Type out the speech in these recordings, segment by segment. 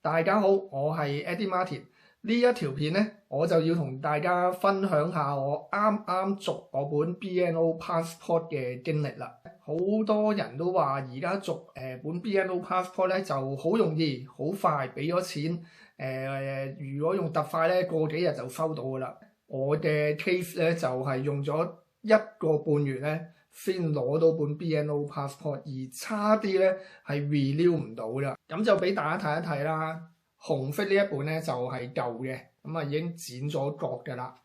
大家好，我係 Eddie Martin。呢一條片呢，我就要同大家分享下我啱啱續我本 BNO Passport 嘅經歷啦。好多人都話而家續本 BNO Passport 咧就好容易、好快，俾咗錢如果用特快咧，過幾日就收到噶啦。我嘅 case 咧就係用咗1個半月咧先攞到本 BNO Passport， 而差啲咧係 renew 唔到啦。咁就俾大家睇一睇啦。紅色呢一本咧就係舊嘅，咁啊已經剪咗角㗎啦。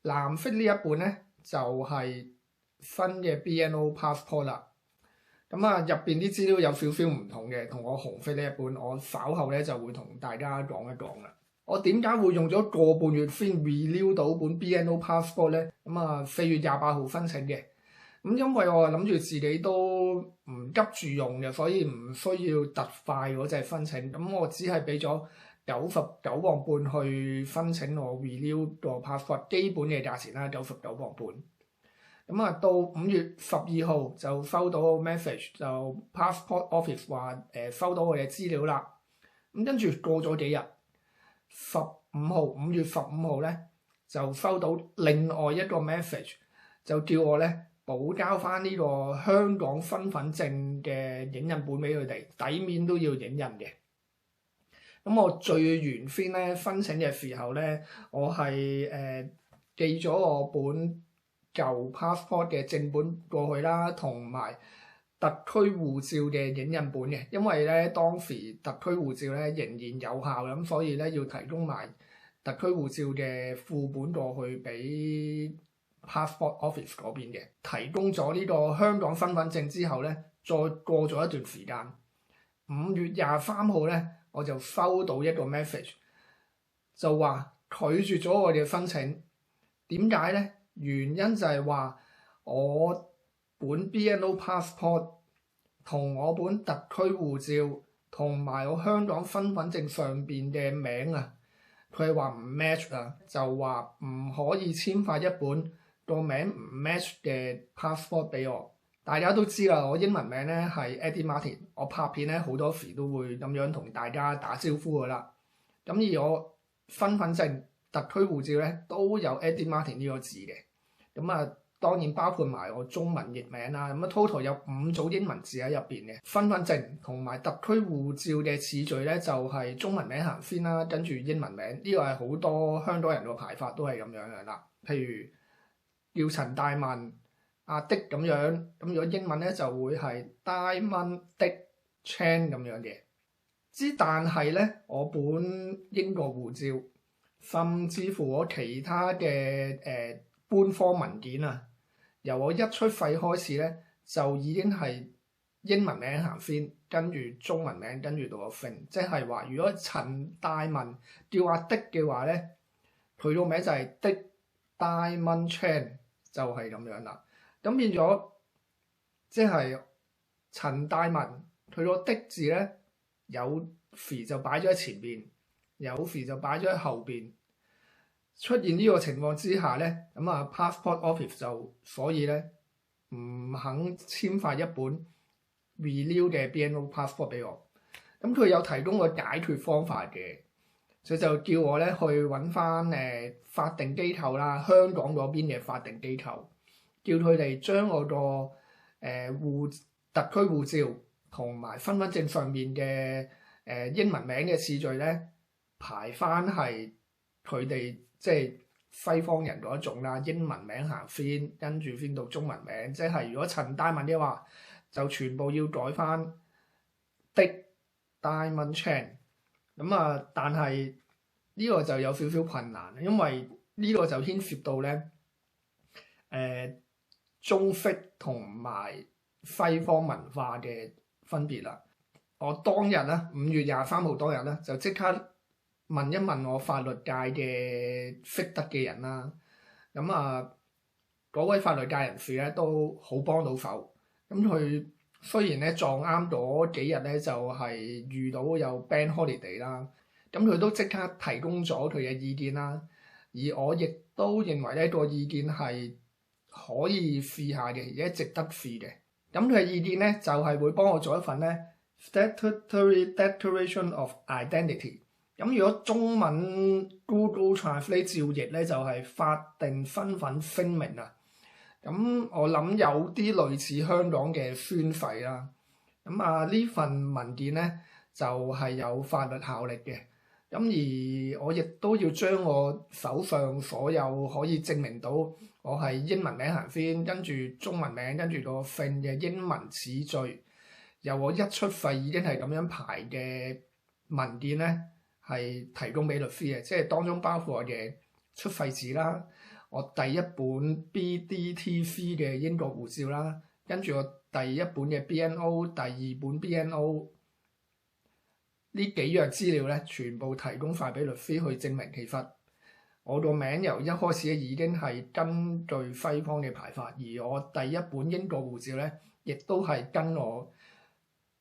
藍色呢一本咧就係新嘅 BNO Passport 啦。咁啊入邊啲資料有少少唔同嘅，同我紅色呢一本，我稍後咧就會同大家講一講啦。我點解會用咗個半月先 renew 到本 BNO Passport 咧？咁啊4月28號申請嘅。咁因為我諗住自己都唔急住用嘅，所以唔需要特快嗰隻申請。咁我只係俾咗99磅半去申請我 renew 個 passport 基本嘅價錢啦，99磅半。咁啊到5月12號就收到個 message， 就 passport office 話收到我嘅資料啦。咁跟住過咗幾日，5月15號咧就收到另外一個 message， 就叫我咧補交翻呢個香港身份證嘅影印本俾佢哋，底面都要影印嘅。咁我最原先咧申請嘅時候咧，我係寄咗我本舊 passport 嘅正本過去啦，同埋特區護照嘅影印本嘅，因為咧當時特區護照咧仍然有效，咁所以咧要提供埋特區護照嘅副本過去俾 passport office 嗰邊嘅。提供咗呢個香港身份證之後咧，再過咗一段時間，5月23號咧，我就收到一個 message， 就話拒絕咗我哋嘅申請。點解咧？原因就係話我本 BNO passport 同我本特區護照同埋我香港身份證上邊嘅名啊，佢係話唔 match 啊，就話唔可以簽發一本個名唔 match 嘅 passport 俾我。大家都知啦，我英文名咧係 Eddie Martin， 我拍片咧好多時都會咁樣同大家打招呼噶啦。咁而我身份證、特區護照咧都有 Eddie Martin 呢個字嘅。咁啊當然包括埋我中文譯名啦。咁啊 total 有5組英文字喺入邊嘅。身份證同埋特區護照嘅次序咧就係中文名行先啦，跟住英文名。呢個係好多香港人個排法都係咁樣嘅啦。譬如叫陳大文、阿的咁樣，咁如果英文咧就會係 Diamond Dick Chan 咁樣嘅。但係咧，我本英國護照，甚至乎我其他嘅官方文件啊，由我一出世開始咧，就已經係英文名行先，跟住中文名，跟住到個姓。即係話，如果陳大文叫阿的嘅話咧，佢個名就係的 Diamond Chan， 就係咁樣啦。咁變咗，即係陳大文佢個的字咧，有時就擺咗喺前邊，有時就擺咗喺後邊。出現呢個情況之下咧，咁啊 passport office 就所以咧唔肯簽發一本 renew 嘅 BNO passport 俾我。咁佢有提供個解決方法嘅，佢就叫我咧去揾翻法定機構啦，香港嗰邊嘅法定機構。叫佢哋將我個特區護照同埋身份證上面嘅英文名嘅次序咧排翻係佢哋即係西方人嗰一種啦，英文名行先，跟住先到中文名。即係如果陳大文嘅話，就全部要改翻的 Diamond Chan。咁啊，但係呢個就有少少困難，因為呢個就牽涉到咧中式同埋西方文化嘅分別啦。我當日咧5月23號當日咧就即刻問一問我法律界嘅識得嘅人啦。咁啊嗰位法律界人士咧都好幫到手。咁佢雖然咧撞啱嗰幾日咧就係遇到有 bank holiday 啦，咁佢都即刻提供咗佢嘅意見啦。而我亦都認為呢個意見係可以試下嘅，而且值得試嘅。咁佢嘅意見咧就係會幫我做一份咧 Statutory Declaration of Identity，咁如果中文 Google Translate 照譯咧，就係法定身份聲明啊。咁我諗有啲類似香港嘅宣誓啦。咁呢份文件咧就係有法律效力嘅。咁而我亦都要將我手上所有可以證明到我係英文名行先，跟住中文名，跟住個姓嘅英文次序，由我一出世已經係咁樣排嘅文件咧，係提供俾律師嘅，即係當中包括我嘅出世紙啦，我第一本 BDTC 嘅英國護照啦，跟住我第一本嘅 BNO， 第二本 BNO。呢幾樣資料咧，全部提供晒俾律師去證明，其實我個名由一開始已經係根據西方嘅排法，而我第一本英國護照咧，亦都係跟我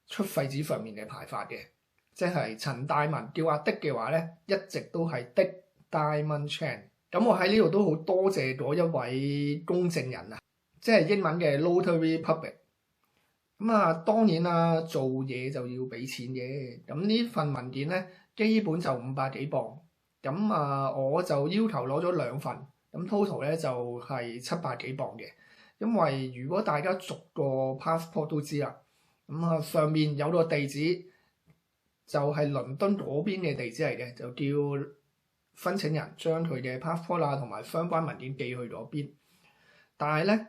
出世紙上面嘅排法嘅，即係陳大文叫阿的嘅話咧，一直都係的 Diamond Chan。咁我喺呢度都好多謝嗰一位公證人啊，即係英文嘅 Notary Public。當然啦，做嘢就要俾錢嘅。咁呢份文件咧，基本就500幾磅。我就要求攞咗2份，咁 total 咧就係700幾磅嘅。因為如果大家逐個 passport 都知啦，上面有個地址就係倫敦嗰邊嘅地址嚟嘅，就叫申請人將佢嘅 passport 同埋相關文件寄去嗰邊。但係咧，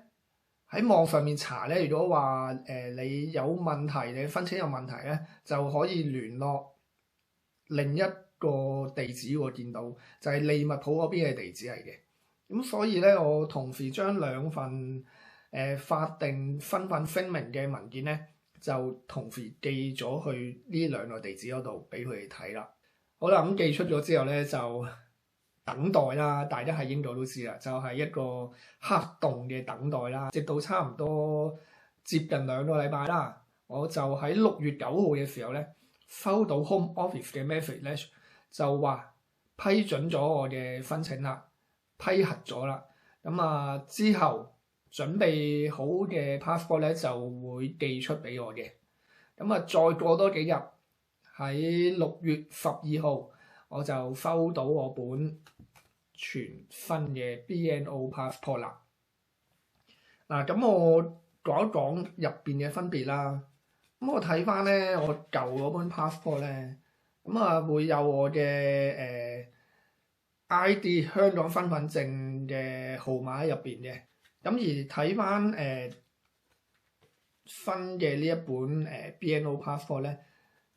喺網上面查咧，如果話你有問題，你申請有問題咧，就可以聯絡另一個地址。我見到就係利物浦嗰邊嘅地址嚟嘅。咁所以咧，我同時將2份法定身份聲明嘅文件咧，就同時寄咗去呢2個地址嗰度俾佢哋睇啦。好啦，咁寄出咗之後咧，就等待啦，大家喺英國都知啦，就係一個黑洞嘅等待啦，直到差唔多接近2個禮拜啦，我就喺6月9號嘅時候咧，收到 Home Office 嘅 message 咧，就話批准咗我嘅申請啦，批核咗啦。之後準備好嘅 passport 咧就會寄出俾我嘅。再過多幾日，喺6月12號，我就收到我本全新嘅 BNO passport 啦。咁我講一講入邊嘅分別啦。我睇翻咧，我舊嗰本 passport 咧，會有我嘅ID 香港身份證嘅號碼喺入邊嘅。而睇翻新嘅呢一本BNO passport 咧，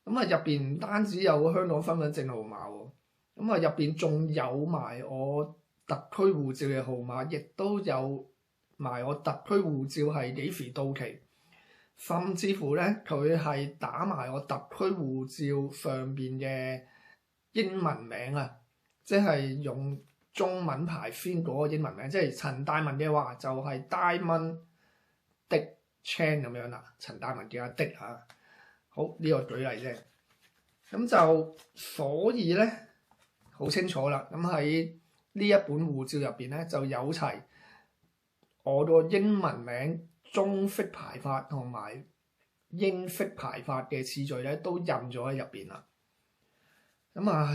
入邊唔單止有香港身份證號碼喎。入邊仲有埋我特區護照嘅號碼，亦都有埋我特區護照係幾時到期，甚至乎咧佢係打埋我特區護照上邊嘅英文名啊，即係用中文排先嗰個英文名，即係陳大文嘅話就係 Diamond 的 Chan 咁樣啦，陳大文叫阿的嚇。好，呢個舉例啫。咁就所以咧。好清楚啦，喺呢一本護照入邊咧就有齊我個英文名中式排法同埋英式排法嘅次序咧都印咗喺入邊啦。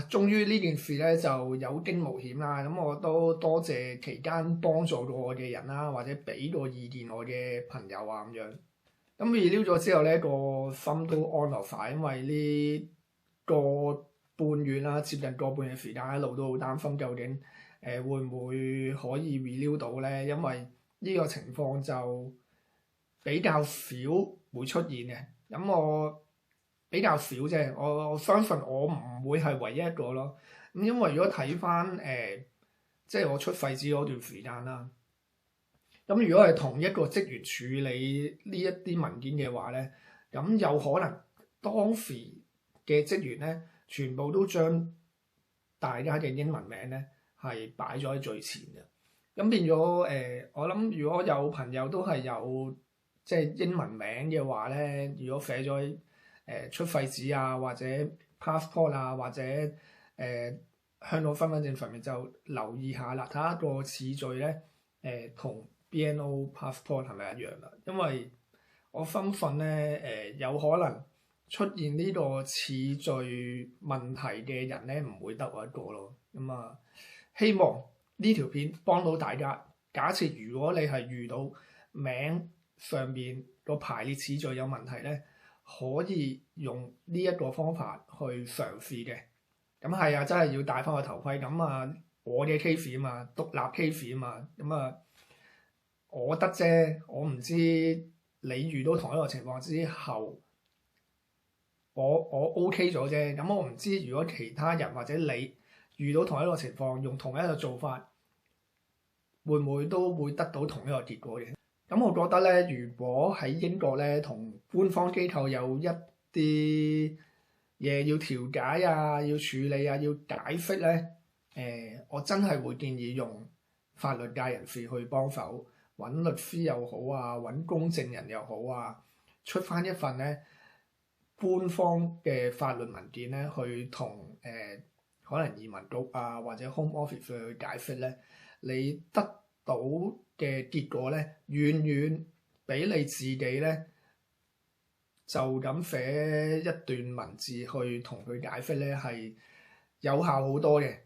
終於呢件事咧就有驚無險啦。我都多謝期間幫助過我嘅人啦，或者俾個意見我嘅朋友啊咁樣。review咗之後咧，個心都安樂晒，因為呢個半月啦，接近個半嘅時間，一路都好擔心究竟會唔會可以 renew 到咧？因為呢個情況就比較少會出現嘅。我比較少啫，我相信我唔會係唯一一個咯。因為如果睇翻即係我出世紙嗰段時間啦，如果係同一個職員處理呢一啲文件嘅話咧，有可能當時嘅職員咧，全部都將大家嘅英文名咧係擺咗喺最前嘅，變咗我諗如果有朋友都係有即係英文名嘅話咧，如果寫咗出世紙啊，或者 passport 啊，或者香港身份證上面就留意下啦，睇下個次序咧同BNO passport 係咪一樣啦？因為我深信咧有可能出現呢個次序問題嘅人咧，唔會得我一個咯。咁啊，希望呢條片幫到大家。假設如果你係遇到名上面個排列次序有問題咧，可以用呢一個方法去嘗試嘅。咁係啊，真係要戴翻個頭盔。咁啊，我嘅 case 啊嘛，獨立 case 啊嘛，咁啊，我得啫。我唔知你遇到同一個情況之後，我 OK 咗啫。咁我唔知如果其他人或者你遇到同一個情況，用同一個做法，會唔會都會得到同一個結果嘅？咁我覺得咧，如果喺英國咧，同官方機構有一啲嘢要調解啊、要處理啊、要解釋咧，我真係會建議用法律界人士去幫手，揾律師又好啊，揾公證人又好啊，出翻一份咧官方嘅法律文件咧，去同可能移民局啊或者 Home Office 去解釋咧，你得到嘅結果咧，遠遠比你自己咧就咁寫一段文字去同佢解釋咧係有效好多嘅。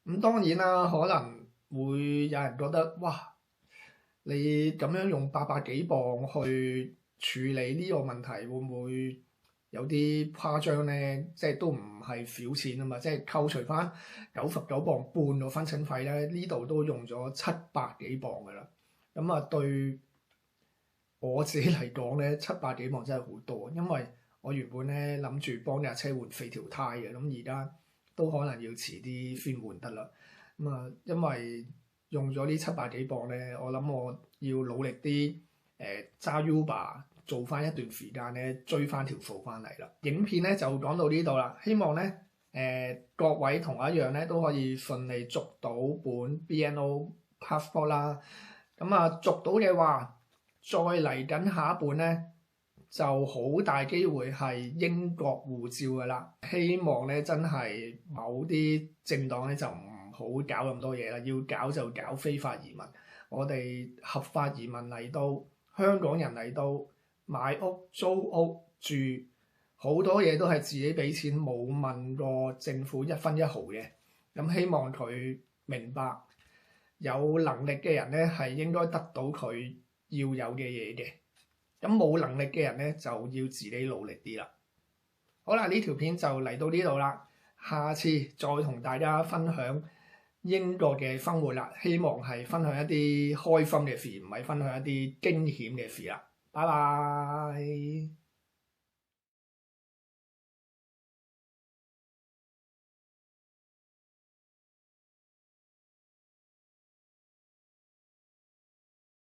咁當然啦，可能會有人覺得哇，你咁樣用800幾磅去處理呢個問題，會唔會有啲誇張咧？即係都唔係少錢啊嘛，即係扣除翻99磅半個申請費咧，呢度都用咗700幾磅噶啦。咁啊，對我自己嚟講咧，700幾磅真係好多，因為我原本咧諗住幫架車換4條胎嘅，咁而家都可能要遲啲先換得啦。咁啊，因為用咗呢700幾磅咧，我諗我要努力啲揸 Uber 做翻一段時間咧，追翻條數翻嚟啦。影片咧就講到呢度啦，希望咧各位同我一樣咧都可以順利續到本 BNO passport 啦。咁啊續到嘅話，再嚟緊下一本咧就好大機會係英國護照㗎啦。希望咧真係某啲政黨咧就唔好搞咁多嘢啦，要搞就搞非法移民。我哋合法移民嚟到，香港人嚟到買屋、租屋、住，好多嘢都係自己俾錢，冇問過政府一分一毫嘅。咁希望佢明白，有能力嘅人咧係應該得到佢要有嘅嘢嘅。咁冇能力嘅人咧就要自己努力啲啦。好啦，呢條片就嚟到呢度啦，下次再同大家分享英國嘅生活啦。希望係分享一啲開心嘅事，唔係分享一啲驚險嘅事啦。拜拜。